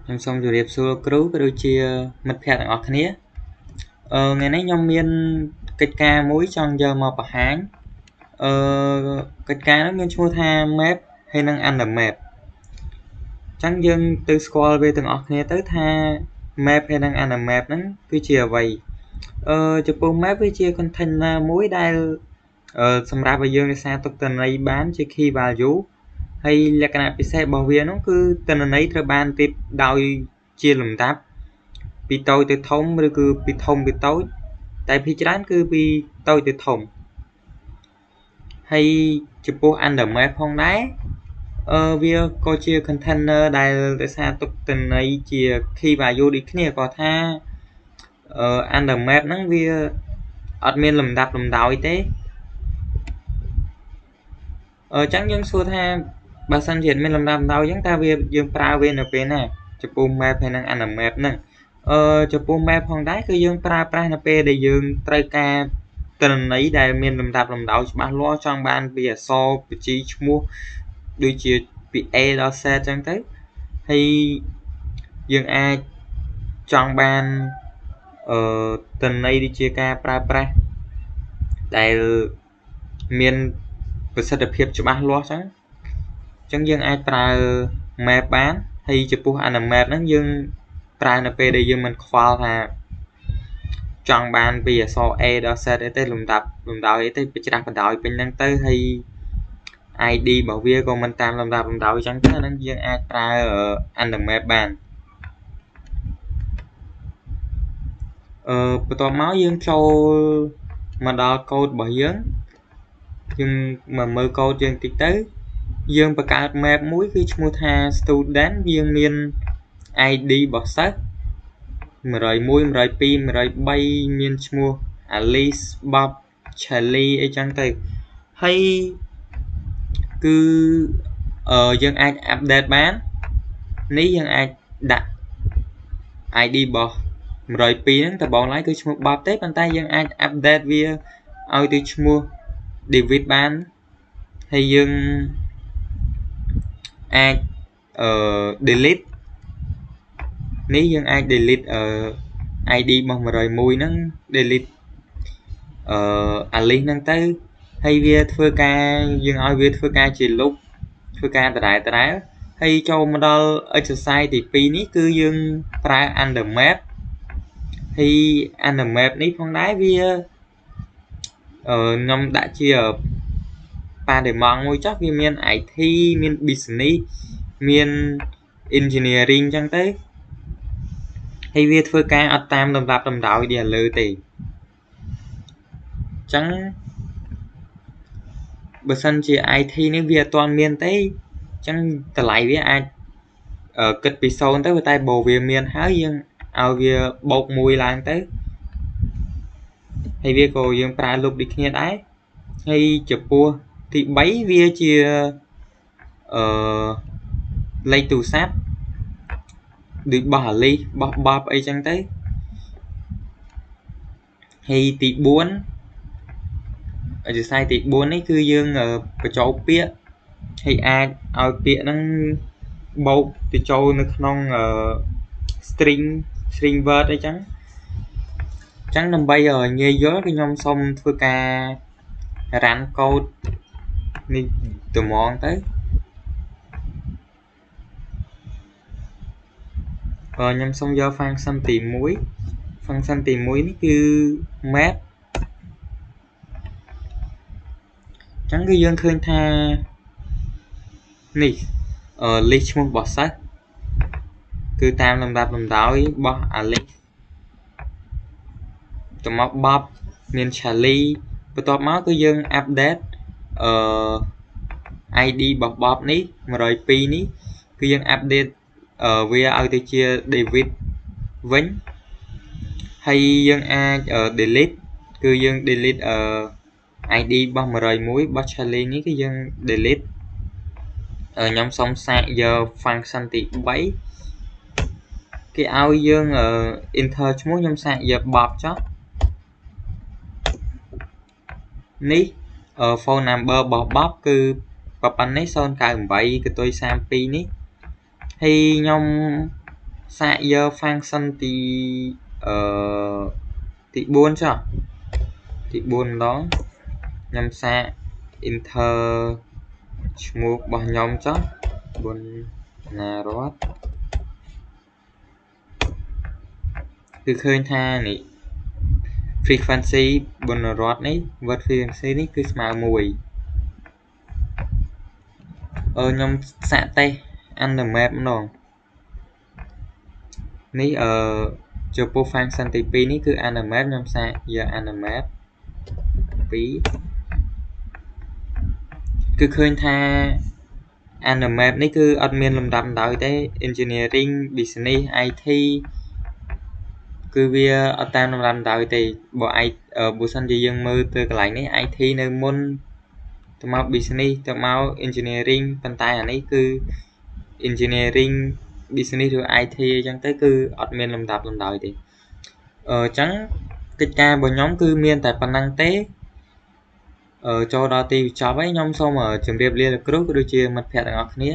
ខ្ញុំសូមជម្រាបសួរគ្រូក៏ដូចជាមិត្តភ័ក្តិទាំងអស់គ្នាថ្ងៃនេះខ្ញុំមានកិច្ចការមួយចង់យកមកបង្ហាញកិច្ចការនោះមានឈ្មោះថា map ហើយនិង under map អញ្ចឹងយើងទៅស្គាល់វាទាំងអស់គ្នាទៅថា map ហើយនិង under map ហ្នឹងគឺជាអ្វីចំពោះ map វាជា container មួយដែលសម្រាប់ឲ្យយើងរក្សាទុកទិន្នន័យបានជា key value ហើយលក្ខណៈពិសេសរបស់វានោះគឺទិន្នន័យត្រូវបានរៀបដោយជាលំដាប់ពីតូចទៅធំឬគឺពីធំទៅតូចតែភាគច្រើនគឺពីតូចទៅធំហើយចំពោះ under map ផងដែរវាក៏ជា container ដែលរក្សាទុកទិន្នន័យជា key value ដូចគ្នាក៏ថាunder map ហ្នឹងវាអត់មានលំដាប់លំដោយទេចឹងយើងសួរថាបើសិនជាមានលំដាប់លំដោយអញ្ចឹងតើយើងប្រើវានៅពេលណាចំពោះ map ហើយនិង under map ហ្នឹងចំពោះ map ផងដែរគឺយើងប្រើប្រាស់នៅពេលដែលយើងត្រូវការទិន្នន័យដែលមានលំដាប់លំដោយច្បាស់លាស់ចង់បានពីអក្សរបញ្ជីឈ្មោះដូចជាពី A ដល់ Z អញ្ចឹងទៅហើយយើងអាចចង់បានទិន្នន័យដូចជាការប្រើប្រាស់ដែលមានប្រសិទ្ធភាពច្បាស់លាស់អញ្ចឹងយើងអាចប្រើ map បានហើយចំពោះ under map ហ្នឹងយើងប្រើនៅពេលដែលយើងមិនខ្វល់ថាចង់បានពីអក្សរ A ដល់ Z អីទេលំដាប់លំដោយអីទេបញ្ច្រាស់បណ្ដោយពេញហ្នឹងទៅហើយ ID របស់វាក៏មិនតាមលំដាប់លំដោយអញ្ចឹងទៅហ្នឹងយើងអាចប្រើ under map បានបន្ទាប់មកយើងចូលមកដល់កូដរបស់យើងមកមើលកូដយើងតិចទៅយើងបង្កើត map មួយគឺឈ្មោះថា student យើងមាន ID របស់សិស្ស101 102 103មានឈ្មោះ Alice Bob Charlie អីចឹងទៅហើយគឺយើងអាច update បាននេះយើងអាចដាក់ ID របស់102ហ្នឹងតបងឡើយគឺឈ្មោះ Bob ទេប៉ុន្តែយើងអាច update វាឲ្យទៅឈ្មោះ David បានហើយយើងអាចdelete នេះយើងអាច delete ID របស់101ហ្នឹង delete Alice ហ្នឹងទៅហើយវាធ្វើការយើងឲ្យវាធ្វើការជា loop ធ្វើការដដែលហើយចូលមកដល់ exercise ទី2នេះគឺយើងប្រើ under map ហើយ under map នេះផងដែរវាខ្ញុំដាក់ជាប៉ាដេម៉ង់មួយចុះវាមាន IT មាន business មាន engineering អញ្ចឹងទៅហើយវាធ្វើការអត់តាមលំដាប់លំដោយនេះលើទេអញ្ចឹងបើសិនជា IT នេះវាអត់ទាន់មានទេអញ្ចឹងតម្លៃវាអាចគិតពី0ទៅតែបើវាមានហើយយើងឲ្យវាបូក1ឡើងទៅហើយវាក៏យើងប្រើ loop ដូចគ្នាដែរហើយចំពោះទី3វាជាលេខទូរស័ព្ទដូចបោះ Alice បោះ Bob អីចឹងទៅហើយទី4 exercise ទី4នេះគឺយើងបញ្ចូលពាក្យហើយអាចឲ្យពាក្យហ្នឹងបូកទៅចូលនៅក្នុងstring word អីចឹងដើម្បីឲ្យងាយយល់គឺខ្ញុំសូមធ្វើការ run code នេះត្មងទៅខ្ញុំសូមយក function ទី1 function ទី1នេះគឺ map អញ្ចឹងគឺយើងឃើញថានេះlist ឈ្មោះរបស់សិស្សគឺតាមលំដាប់លំដោយរបស់ Alice ទៅមក Bob មាន Charlie បន្ទាប់មកគឺយើង update ID របស់ Bob នេះ102នេះគឺយើង update វាឲ្យទៅជា David វិញហើយយើងអាច delete គឺយើង delete ID របស់101របស់ Charlie នេះគឺយើង delete ខ្ញុំសូមសាកយក function ទី3គេឲ្យយើង enter ឈ្មោះខ្ញុំសាកយក Bob ចុះនេះ phone number របស់ Bob គឺប៉ុណ្ណេះ098 32 នេះហើយខ្ញុំ សាកយក function ទី4ចុះទី4ម្ដងខ្ញុំសាក enter ឈ្មោះរបស់ខ្ញុំចុះបុណ្ណារតន៍គឺឃើញថានេះ frequency បុណ្ណារតន៍នេះ word frequency នេះគឺស្មើ1ខ្ញុំសាកតេស្ត animate ម្ដងនេះចំពោះ function ទី2នេះគឺ animate ខ្ញុំសាកយក animate 2គឺឃើញថា animate នេះគឺអត់មានលំដាប់លំដោយទេ engineering business IT គឺវាអត់តាមលំដាប់លំដោយទេបើសិនជាយើងមើលទៅកន្លែងនេះ IT នៅមុនទៅមក business ទៅមក engineering ប៉ុន្តែអានេះគឺ engineering business ឬ IT អញ្ចឹងទៅគឺអត់មានលំដាប់លំដោយទេអញ្ចឹងកិច្ចការរបស់ខ្ញុំគឺមានតែប៉ុណ្ណឹងទេចូលដល់ទីបញ្ចប់ហើយខ្ញុំសូមជម្រាបលាលោកគ្រូក៏ដូចជាមិត្តភ័ក្តិទាំងអស់គ្នា